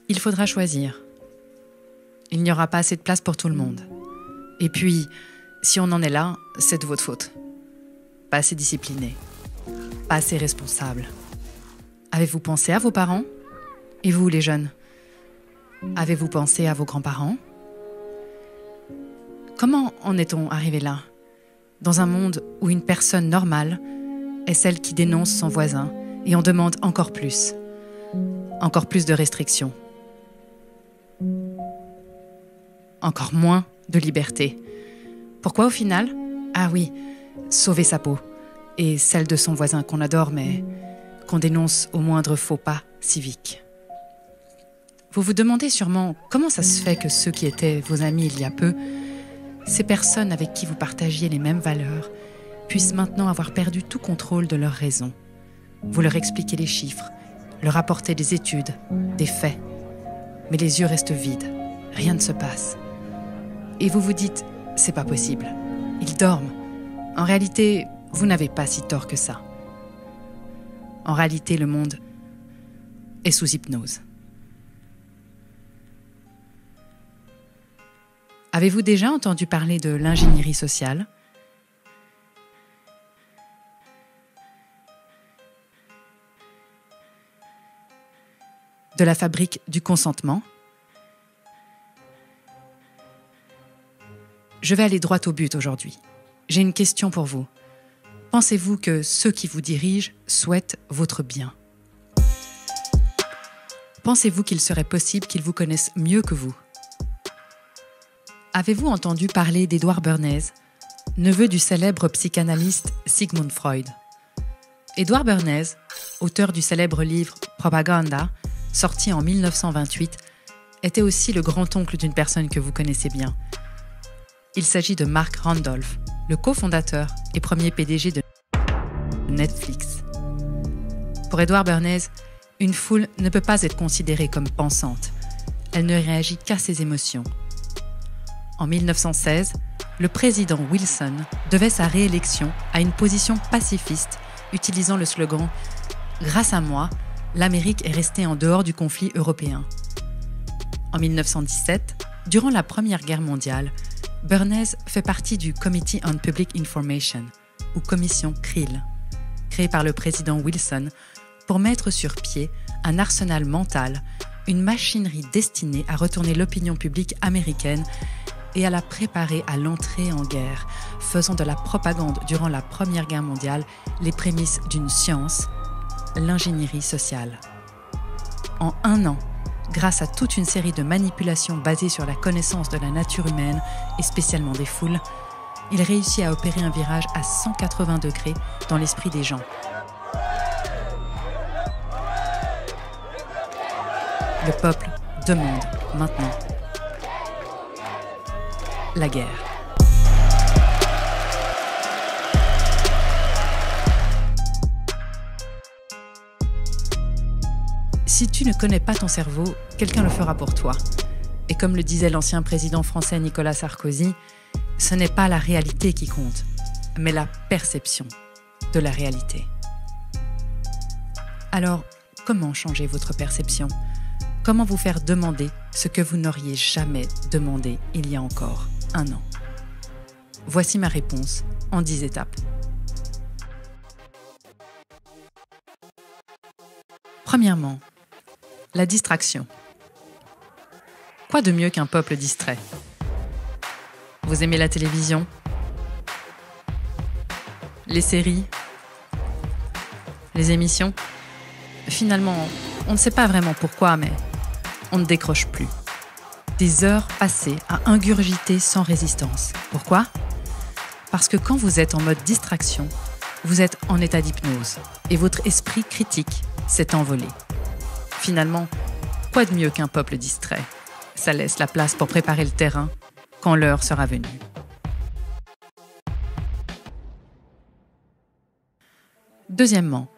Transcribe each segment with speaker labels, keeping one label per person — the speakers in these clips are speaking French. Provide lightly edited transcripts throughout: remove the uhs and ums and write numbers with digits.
Speaker 1: Il faudra choisir. Il n'y aura pas assez de place pour tout le monde. Et puis, si on en est là, c'est de votre faute. Pas assez discipliné. Pas assez responsable. Avez-vous pensé à vos parents? Et vous, les jeunes? Avez-vous pensé à vos grands-parents? Comment en est-on arrivé là? Dans un monde où une personne normale est celle qui dénonce son voisin et en demande encore plus. Encore plus de restrictions. Encore moins de liberté. Pourquoi au final? Ah oui, sauver sa peau. Et celle de son voisin qu'on adore mais qu'on dénonce au moindre faux pas civique. Vous vous demandez sûrement comment ça se fait que ceux qui étaient vos amis il y a peu, ces personnes avec qui vous partagiez les mêmes valeurs, puissent maintenant avoir perdu tout contrôle de leurs raisons. Vous leur expliquez les chiffres, leur apportez des études, des faits. Mais les yeux restent vides, rien ne se passe. Et vous vous dites, c'est pas possible, ils dorment. En réalité, vous n'avez pas si tort que ça. En réalité, le monde est sous hypnose. Avez-vous déjà entendu parler de l'ingénierie sociale? De la fabrique du consentement? Je vais aller droit au but aujourd'hui. J'ai une question pour vous. Pensez-vous que ceux qui vous dirigent souhaitent votre bien? Pensez-vous qu'il serait possible qu'ils vous connaissent mieux que vous? Avez-vous entendu parler d'Édouard Bernays, neveu du célèbre psychanalyste Sigmund Freud? Édouard Bernays, auteur du célèbre livre Propaganda, sorti en 1928, était aussi le grand-oncle d'une personne que vous connaissez bien. Il s'agit de Mark Randolph, le cofondateur et premier PDG de Netflix. Pour Édouard Bernays, une foule ne peut pas être considérée comme pensante. Elle ne réagit qu'à ses émotions. En 1916, le président Wilson devait sa réélection à une position pacifiste, utilisant le slogan « Grâce à moi, l'Amérique est restée en dehors du conflit européen ». En 1917, durant la Première Guerre mondiale, Bernays fait partie du Committee on Public Information, ou commission Creel, créée par le président Wilson pour mettre sur pied un arsenal mental, une machinerie destinée à retourner l'opinion publique américaine et à la préparer à l'entrée en guerre, faisant de la propagande durant la Première Guerre mondiale les prémices d'une science, l'ingénierie sociale. En un an, grâce à toute une série de manipulations basées sur la connaissance de la nature humaine et spécialement des foules, il réussit à opérer un virage à 180 degrés dans l'esprit des gens. Le peuple demande maintenant la guerre. Si tu ne connais pas ton cerveau, quelqu'un le fera pour toi. Et comme le disait l'ancien président français Nicolas Sarkozy, ce n'est pas la réalité qui compte, mais la perception de la réalité. Alors, comment changer votre perception? Comment vous faire demander ce que vous n'auriez jamais demandé il y a encore un an? Voici ma réponse en 10 étapes. Premièrement, la distraction. Quoi de mieux qu'un peuple distrait? Vous aimez la télévision? Les séries? Les émissions? Finalement, on ne sait pas vraiment pourquoi, mais on ne décroche plus. Des heures passées à ingurgiter sans résistance. Pourquoi? Parce que quand vous êtes en mode distraction, vous êtes en état d'hypnose et votre esprit critique s'est envolé. Finalement, quoi de mieux qu'un peuple distrait? Ça laisse la place pour préparer le terrain quand l'heure sera venue. Deuxièmement,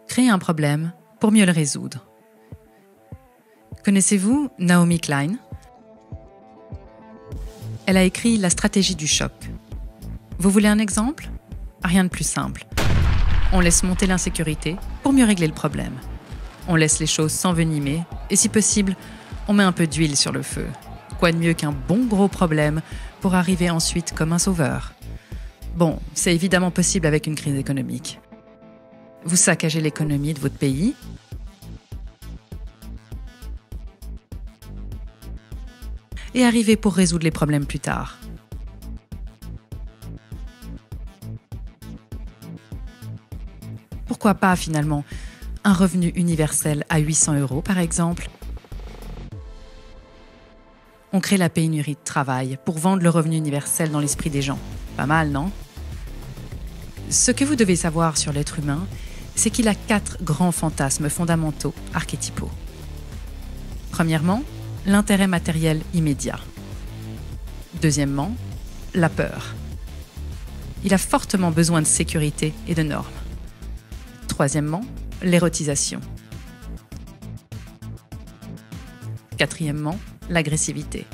Speaker 1: créer un problème pour mieux le résoudre. Connaissez-vous Naomi Klein? Elle a écrit La stratégie du choc. Vous voulez un exemple? Rien de plus simple. On laisse monter l'insécurité pour mieux régler le problème. On laisse les choses s'envenimer et si possible, on met un peu d'huile sur le feu. Quoi de mieux qu'un bon gros problème pour arriver ensuite comme un sauveur? Bon, c'est évidemment possible avec une crise économique. Vous saccagez l'économie de votre pays, et arrivez pour résoudre les problèmes plus tard. Pourquoi pas finalement un revenu universel à 800 € par exemple? On crée la pénurie de travail pour vendre le revenu universel dans l'esprit des gens. Pas mal, non? Ce que vous devez savoir sur l'être humain, c'est qu'il a 4 grands fantasmes fondamentaux archétypaux. Premièrement, l'intérêt matériel immédiat. Deuxièmement, la peur. Il a fortement besoin de sécurité et de normes. Troisièmement, l'érotisation. Quatrièmement, l'agressivité.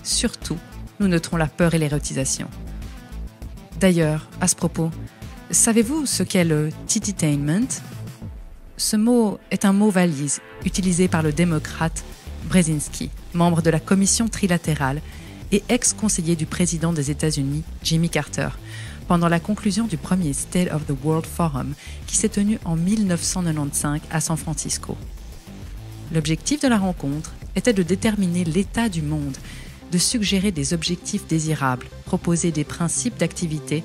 Speaker 1: Surtout, nous noterons la peur et l'érotisation. D'ailleurs, à ce propos, savez-vous ce qu'est le tititainment? Ce mot est un mot valise utilisé par le démocrate Brzezinski, membre de la commission trilatérale et ex-conseiller du président des États-Unis, Jimmy Carter, pendant la conclusion du premier State of the World Forum qui s'est tenu en 1995 à San Francisco. L'objectif de la rencontre était de déterminer l'état du monde, de suggérer des objectifs désirables, proposer des principes d'activité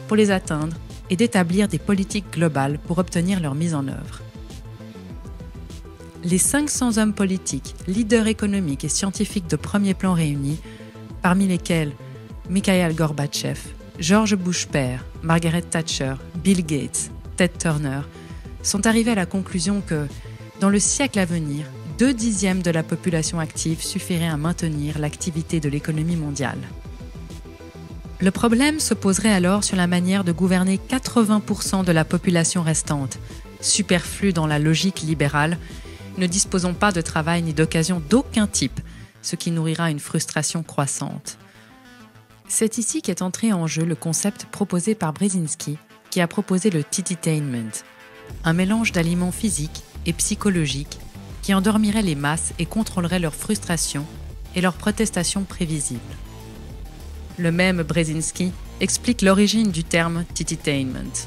Speaker 1: pour les atteindre et d'établir des politiques globales pour obtenir leur mise en œuvre. Les 500 hommes politiques, leaders économiques et scientifiques de premier plan réunis, parmi lesquels Mikhail Gorbatchev, George Bush père, Margaret Thatcher, Bill Gates, Ted Turner, sont arrivés à la conclusion que, dans le siècle à venir, 2/10 de la population active suffirait à maintenir l'activité de l'économie mondiale. Le problème se poserait alors sur la manière de gouverner 80% de la population restante, superflue dans la logique libérale, ne disposant pas de travail ni d'occasion d'aucun type, ce qui nourrira une frustration croissante. C'est ici qu'est entré en jeu le concept proposé par Brzezinski, qui a proposé le tititainment, un mélange d'aliments physiques et psychologiques qui endormirait les masses et contrôlerait leur frustration et leurs protestations prévisibles. Le même Brzezinski explique l'origine du terme tititainment,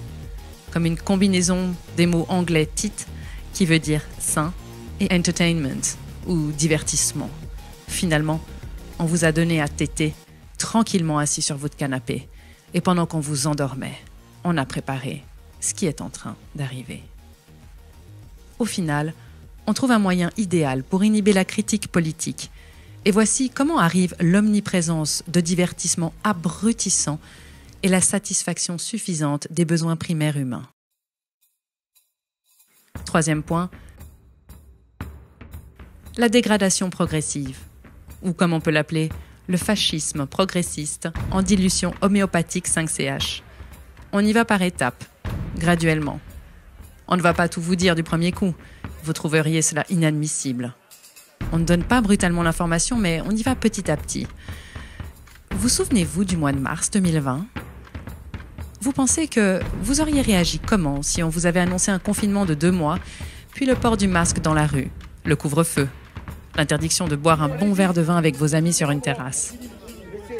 Speaker 1: comme une combinaison des mots anglais tit, qui veut dire sain, et entertainment, ou divertissement. Finalement, on vous a donné à téter, tranquillement assis sur votre canapé, et pendant qu'on vous endormait, on a préparé ce qui est en train d'arriver. Au final, on trouve un moyen idéal pour inhiber la critique politique. Et voici comment arrive l'omniprésence de divertissements abrutissants et la satisfaction suffisante des besoins primaires humains. Troisième point, la dégradation progressive, ou comme on peut l'appeler, le fascisme progressiste en dilution homéopathique 5CH. On y va par étapes, graduellement. On ne va pas tout vous dire du premier coup, vous trouveriez cela inadmissible. On ne donne pas brutalement l'information, mais on y va petit à petit. Vous souvenez-vous du mois de mars 2020 ? Vous pensez que vous auriez réagi comment si on vous avait annoncé un confinement de 2 mois, puis le port du masque dans la rue, le couvre-feu, l'interdiction de boire un bon verre de vin avec vos amis sur une terrasse ?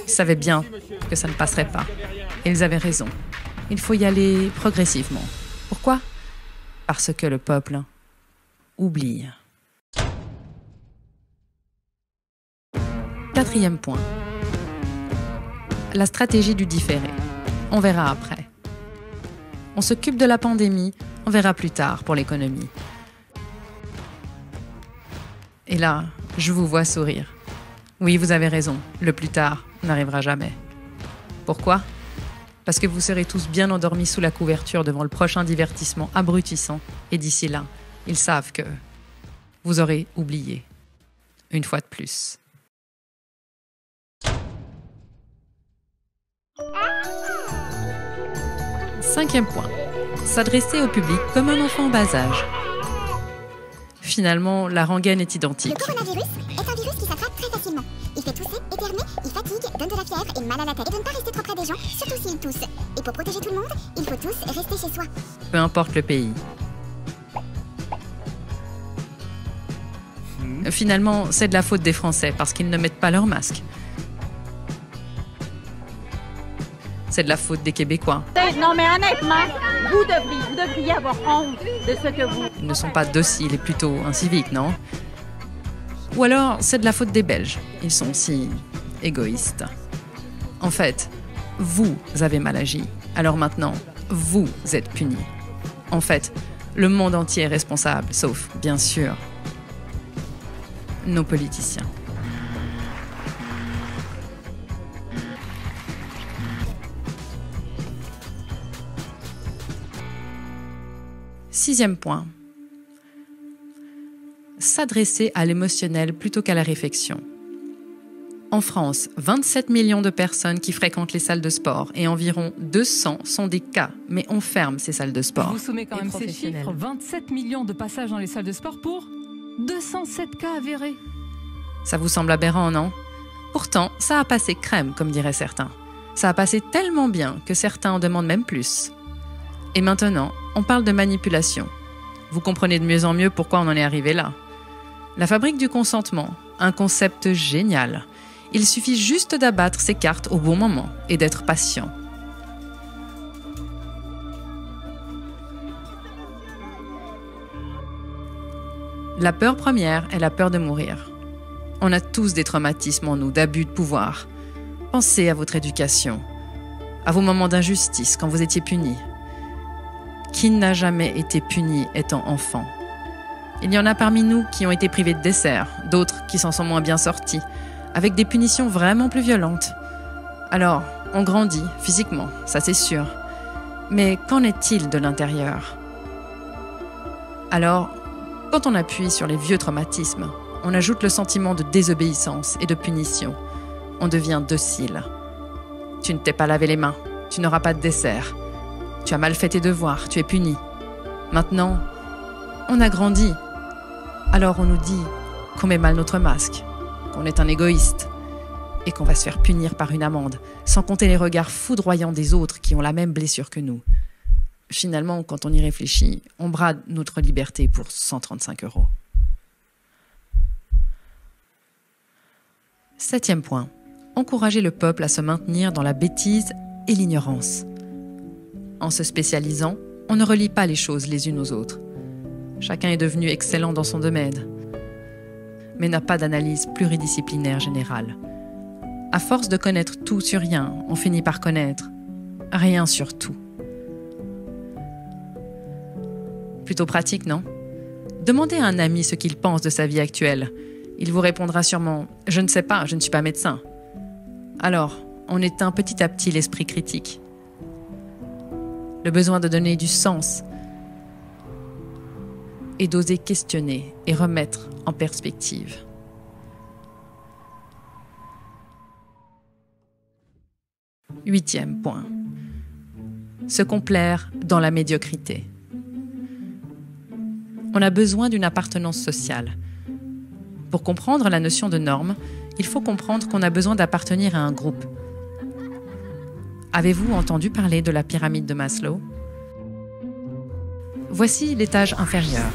Speaker 1: Ils savaient bien que ça ne passerait pas. Et ils avaient raison. Il faut y aller progressivement. Pourquoi ? Parce que le peuple oublie. Quatrième point. La stratégie du différé. On verra après. On s'occupe de la pandémie, on verra plus tard pour l'économie. Et là, je vous vois sourire. Oui, vous avez raison, le plus tard n'arrivera jamais. Pourquoi ? Parce que vous serez tous bien endormis sous la couverture devant le prochain divertissement abrutissant, et d'ici là, ils savent que vous aurez oublié, une fois de plus. Cinquième point, s'adresser au public comme un enfant en bas âge. Finalement, la rengaine est identique.
Speaker 2: Le coronavirus est un virus qui s'attrape très facilement. Il fait tousser nausées, éternuer, ils fatiguent, donnent de la fièvre et mal à la tête. Et de ne pas rester trop près des gens, surtout s'ils toussent. Et pour protéger tout le monde, il faut tous rester chez soi.
Speaker 1: Peu importe le pays. Finalement, c'est de la faute des Français parce qu'ils ne mettent pas leur masque. C'est de la faute des Québécois.
Speaker 3: Non mais honnêtement, vous devriez avoir honte de ce que vous...
Speaker 1: Ils ne sont pas dociles et plutôt inciviques, non? Ou alors, c'est de la faute des Belges. Ils sont si égoïstes. En fait, vous avez mal agi. Alors maintenant, vous êtes punis. En fait, le monde entier est responsable, sauf, bien sûr, nos politiciens. Sixième point. S'adresser à l'émotionnel plutôt qu'à la réflexion. En France, 27 millions de personnes qui fréquentent les salles de sport et environ 200 sont des cas, mais on ferme ces salles de sport.
Speaker 4: Je vous soumets quand même ces chiffres. 27 millions de passages dans les salles de sport pour 207 cas avérés.
Speaker 1: Ça vous semble aberrant, non? Pourtant, ça a passé crème, comme diraient certains. Ça a passé tellement bien que certains en demandent même plus. Et maintenant, on parle de manipulation. Vous comprenez de mieux en mieux pourquoi on en est arrivé là. La fabrique du consentement, un concept génial. Il suffit juste d'abattre ses cartes au bon moment et d'être patient. La peur première est la peur de mourir. On a tous des traumatismes en nous d'abus de pouvoir. Pensez à votre éducation, à vos moments d'injustice quand vous étiez punis. Qui n'a jamais été puni étant enfant? Il y en a parmi nous qui ont été privés de dessert, d'autres qui s'en sont moins bien sortis, avec des punitions vraiment plus violentes. Alors, on grandit physiquement, ça c'est sûr. Mais qu'en est-il de l'intérieur? Alors, quand on appuie sur les vieux traumatismes, on ajoute le sentiment de désobéissance et de punition. On devient docile. Tu ne t'es pas lavé les mains, tu n'auras pas de dessert. Tu as mal fait tes devoirs, tu es puni. Maintenant, on a grandi. Alors on nous dit qu'on met mal notre masque, qu'on est un égoïste et qu'on va se faire punir par une amende, sans compter les regards foudroyants des autres qui ont la même blessure que nous. Finalement, quand on y réfléchit, on brade notre liberté pour 135 €. Septième point. Encourager le peuple à se maintenir dans la bêtise et l'ignorance. En se spécialisant, on ne relie pas les choses les unes aux autres. Chacun est devenu excellent dans son domaine, mais n'a pas d'analyse pluridisciplinaire générale. À force de connaître tout sur rien, on finit par connaître rien sur tout. Plutôt pratique, non? Demandez à un ami ce qu'il pense de sa vie actuelle. Il vous répondra sûrement « Je ne sais pas, je ne suis pas médecin ». Alors, on éteint petit à petit l'esprit critique. Le besoin de donner du sens et d'oser questionner et remettre en perspective. Huitième point. Se complaire dans la médiocrité. On a besoin d'une appartenance sociale. Pour comprendre la notion de norme, il faut comprendre qu'on a besoin d'appartenir à un groupe. Avez-vous entendu parler de la pyramide de Maslow? Voici l'étage inférieur.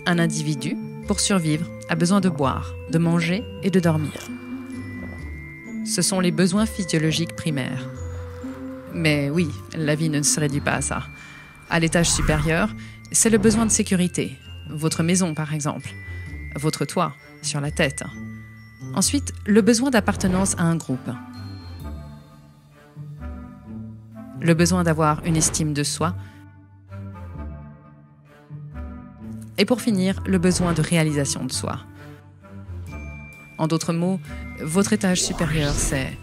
Speaker 1: Un individu, pour survivre, a besoin de boire, de manger et de dormir. Ce sont les besoins physiologiques primaires. Mais oui, la vie ne se réduit pas à ça. À l'étage supérieur, c'est le besoin de sécurité. Votre maison, par exemple. Votre toit, sur la tête. Ensuite, le besoin d'appartenance à un groupe. Le besoin d'avoir une estime de soi. Et pour finir, le besoin de réalisation de soi. En d'autres mots, votre étage supérieur, c'est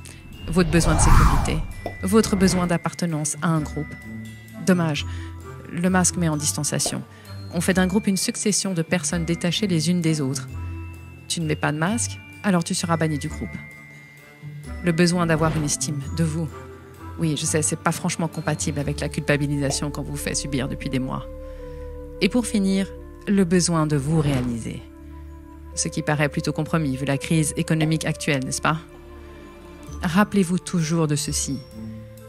Speaker 1: votre besoin de sécurité, votre besoin d'appartenance à un groupe. Dommage, le masque met en distanciation. On fait d'un groupe une succession de personnes détachées les unes des autres. Tu ne mets pas de masque, alors tu seras banni du groupe. Le besoin d'avoir une estime de vous. Oui, je sais, c'est pas franchement compatible avec la culpabilisation qu'on vous fait subir depuis des mois. Et pour finir, le besoin de vous réaliser. ce qui paraît plutôt compromis vu la crise économique actuelle, n'est-ce pas? Rappelez-vous toujours de ceci.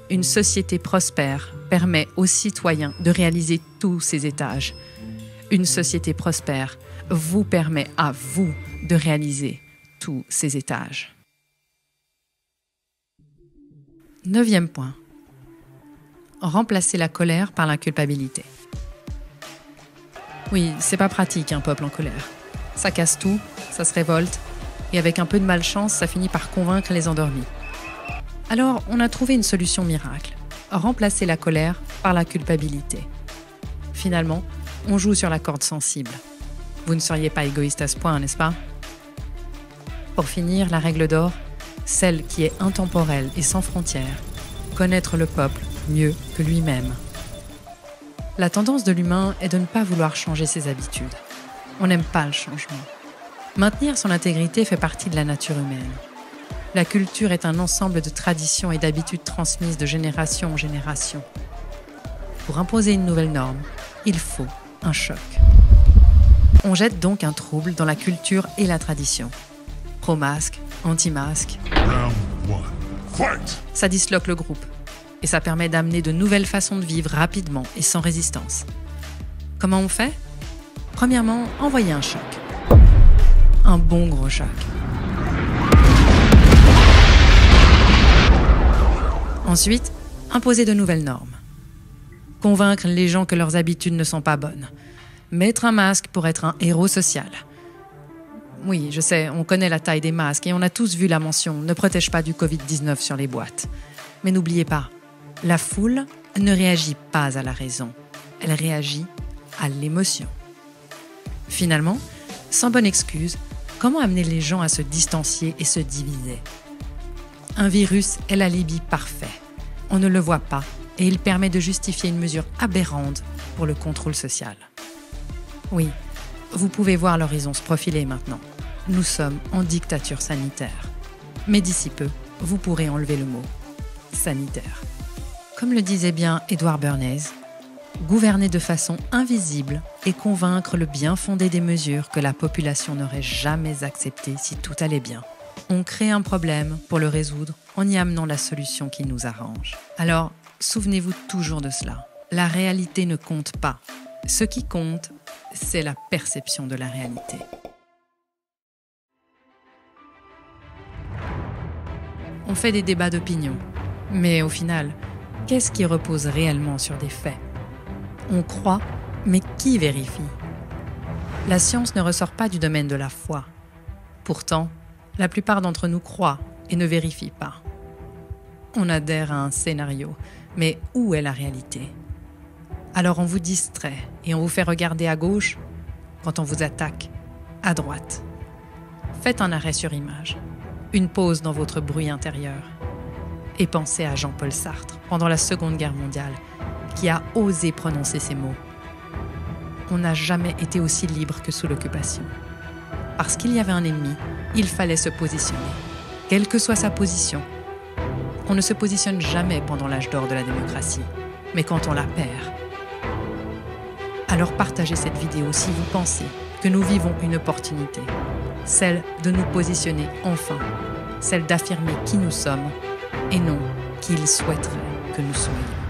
Speaker 1: Une société prospère permet aux citoyens de réaliser tous ces étages. Une société prospère vous permet à vous de réaliser tous ces étages. 9e point. Remplacer la colère par la culpabilité. Oui, c'est pas pratique un peuple en colère. Ça casse tout, ça se révolte, et avec un peu de malchance, ça finit par convaincre les endormis. Alors, on a trouvé une solution miracle. Remplacer la colère par la culpabilité. Finalement, on joue sur la corde sensible. Vous ne seriez pas égoïste à ce point, n'est-ce pas? Pour finir, la règle d'or, celle qui est intemporelle et sans frontières, connaître le peuple mieux que lui-même. La tendance de l'humain est de ne pas vouloir changer ses habitudes. On n'aime pas le changement. Maintenir son intégrité fait partie de la nature humaine. La culture est un ensemble de traditions et d'habitudes transmises de génération en génération. Pour imposer une nouvelle norme, il faut un choc. On jette donc un trouble dans la culture et la tradition. Pro-masque, anti-masque. Ça disloque le groupe et ça permet d'amener de nouvelles façons de vivre rapidement et sans résistance. Comment on fait? Premièrement, envoyer un choc. Un bon gros choc. Ensuite, imposer de nouvelles normes. Convaincre les gens que leurs habitudes ne sont pas bonnes. Mettre un masque pour être un héros social. Oui, je sais, on connaît la taille des masques et on a tous vu la mention « Ne protège pas du Covid-19 » sur les boîtes. Mais n'oubliez pas, la foule ne réagit pas à la raison. Elle réagit à l'émotion. Finalement, sans bonne excuse, comment amener les gens à se distancier et se diviser? Un virus est l'alibi parfait. On ne le voit pas et il permet de justifier une mesure aberrante pour le contrôle social. Oui, vous pouvez voir l'horizon se profiler maintenant. Nous sommes en dictature sanitaire. Mais d'ici peu, vous pourrez enlever le mot « sanitaire ». Comme le disait bien Edward Bernays, gouverner de façon invisible et convaincre le bien fondé des mesures que la population n'aurait jamais acceptées si tout allait bien. On crée un problème pour le résoudre en y amenant la solution qui nous arrange. Alors, souvenez-vous toujours de cela. La réalité ne compte pas. Ce qui compte, c'est la perception de la réalité. On fait des débats d'opinion, mais au final, qu'est-ce qui repose réellement sur des faits? On croit, mais qui vérifie? La science ne ressort pas du domaine de la foi. Pourtant, la plupart d'entre nous croient et ne vérifient pas. On adhère à un scénario, mais où est la réalité? Alors on vous distrait et on vous fait regarder à gauche quand on vous attaque à droite. Faites un arrêt sur image, une pause dans votre bruit intérieur et pensez à Jean-Paul Sartre pendant la Seconde Guerre mondiale qui a osé prononcer ces mots. On n'a jamais été aussi libre que sous l'occupation. Parce qu'il y avait un ennemi, il fallait se positionner, quelle que soit sa position. On ne se positionne jamais pendant l'âge d'or de la démocratie, mais quand on la perd. Alors partagez cette vidéo si vous pensez que nous vivons une opportunité, celle de nous positionner enfin, celle d'affirmer qui nous sommes et non qui il souhaiterait que nous soyons.